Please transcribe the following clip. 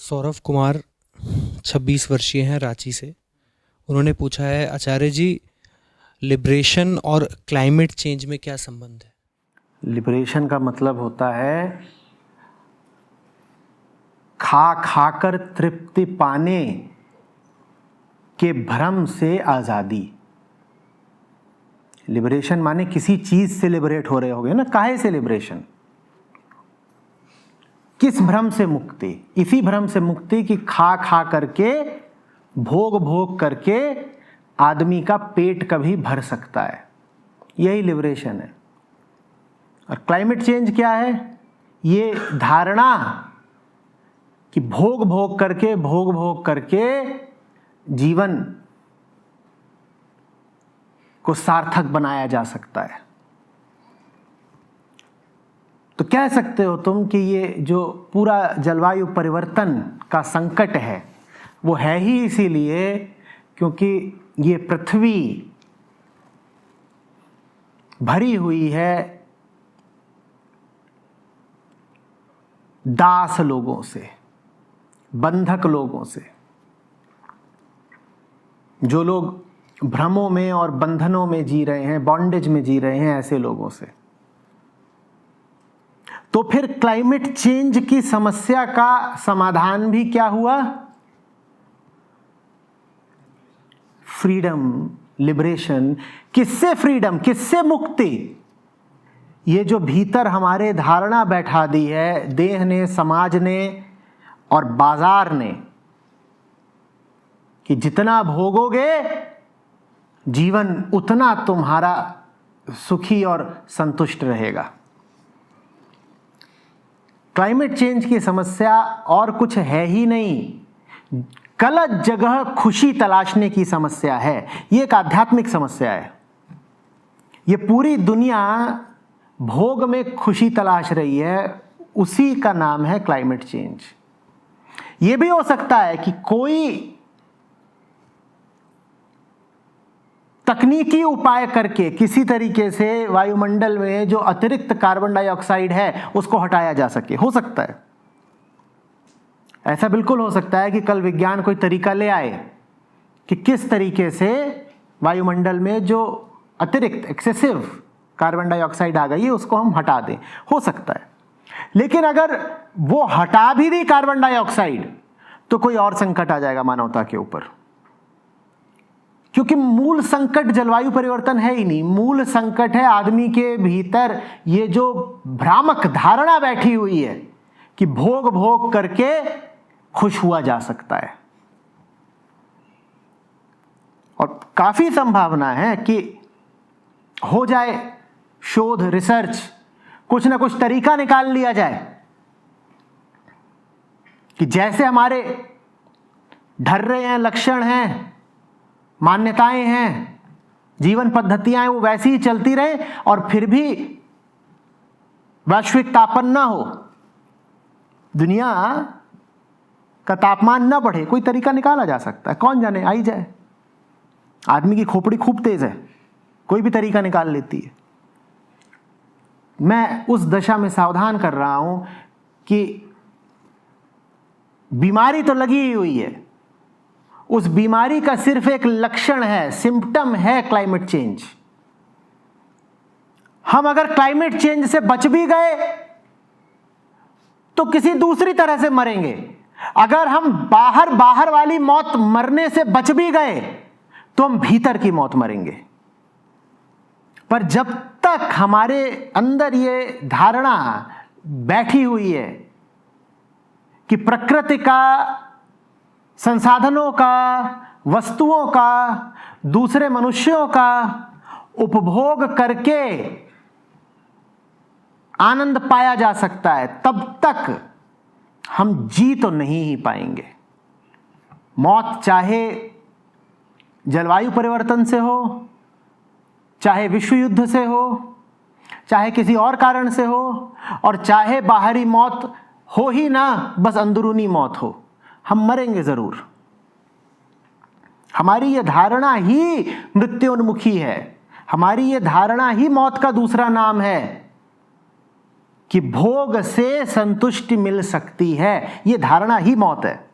सौरभ कुमार 26 वर्षीय हैं, रांची से। उन्होंने पूछा है, आचार्य जी, लिबरेशन और क्लाइमेट चेंज में क्या संबंध है? लिबरेशन का मतलब होता है खा खाकर तृप्ति पाने के भ्रम से आज़ादी। लिबरेशन माने किसी चीज से लिबरेट हो रहे होगे ना। काहे से लिबरेशन? किस भ्रम से मुक्ति? इसी भ्रम से मुक्ति कि खा खा करके, भोग भोग करके आदमी का पेट कभी भर सकता है। यही लिबरेशन है। और क्लाइमेट चेंज क्या है? ये धारणा कि भोग भोग करके जीवन को सार्थक बनाया जा सकता है। तो कह सकते हो तुम कि ये जो पूरा जलवायु परिवर्तन का संकट है वो है ही इसीलिए क्योंकि ये पृथ्वी भरी हुई है दास लोगों से, बंधक लोगों से, जो लोग भ्रमों में और बंधनों में जी रहे हैं, बॉन्डेज में जी रहे हैं, ऐसे लोगों से। तो फिर क्लाइमेट चेंज की समस्या का समाधान भी क्या हुआ? Freedom, liberation. किससे फ्रीडम? किससे मुक्ति? ये जो भीतर हमारे धारणा बैठा दी है देह ने, समाज ने और बाजार ने कि जितना भोगोगे जीवन उतना तुम्हारा सुखी और संतुष्ट रहेगा। क्लाइमेट चेंज की समस्या और कुछ है ही नहीं, गलत जगह खुशी तलाशने की समस्या है। ये एक आध्यात्मिक समस्या है। ये पूरी दुनिया भोग में खुशी तलाश रही है, उसी का नाम है क्लाइमेट चेंज। ये भी हो सकता है कि कोई तकनीकी उपाय करके किसी तरीके से वायुमंडल में जो अतिरिक्त कार्बन डाइऑक्साइड है उसको हटाया जा सके। हो सकता है, ऐसा बिल्कुल हो सकता है कि कल विज्ञान कोई तरीका ले आए कि किस तरीके से वायुमंडल में जो अतिरिक्त एक्सेसिव कार्बन डाइऑक्साइड आ गई है उसको हम हटा दें। हो सकता है। लेकिन अगर वो हटा भी दी कार्बन डाइऑक्साइड तो कोई और संकट आ जाएगा मानवता के ऊपर, क्योंकि मूल संकट जलवायु परिवर्तन है ही नहीं। मूल संकट है आदमी के भीतर ये जो भ्रामक धारणा बैठी हुई है कि भोग भोग करके खुश हुआ जा सकता है। और काफी संभावना है कि हो जाए शोध, रिसर्च, कुछ ना कुछ तरीका निकाल लिया जाए कि जैसे हमारे ढर्रे हैं, लक्षण हैं, मान्यताएं हैं, जीवन पद्धतियां हैं, वो वैसी ही चलती रहे और फिर भी वैश्विक तापन ना हो, दुनिया का तापमान ना बढ़े। कोई तरीका निकाला जा सकता है, कौन जाने आई जाए। आदमी की खोपड़ी खूब तेज है, कोई भी तरीका निकाल लेती है। मैं उस दशा में सावधान कर रहा हूं कि बीमारी तो लगी ही हुई है, उस बीमारी का सिर्फ एक लक्षण है, सिम्पटम है क्लाइमेट चेंज। हम अगर क्लाइमेट चेंज से बच भी गए तो किसी दूसरी तरह से मरेंगे। अगर हम बाहर वाली मौत मरने से बच भी गए तो हम भीतर की मौत मरेंगे। पर जब तक हमारे अंदर ये धारणा बैठी हुई है कि प्रकृति का, संसाधनों का, वस्तुओं का, दूसरे मनुष्यों का उपभोग करके आनंद पाया जा सकता है, तब तक हम जी तो नहीं ही पाएंगे। मौत चाहे जलवायु परिवर्तन से हो, चाहे विश्व युद्ध से हो, चाहे किसी और कारण से हो, और चाहे बाहरी मौत हो ही ना, बस अंदरूनी मौत हो, हम मरेंगे जरूर। हमारी यह धारणा ही मृत्योन्मुखी है। हमारी यह धारणा ही मौत का दूसरा नाम है कि भोग से संतुष्टि मिल सकती है, यह धारणा ही मौत है।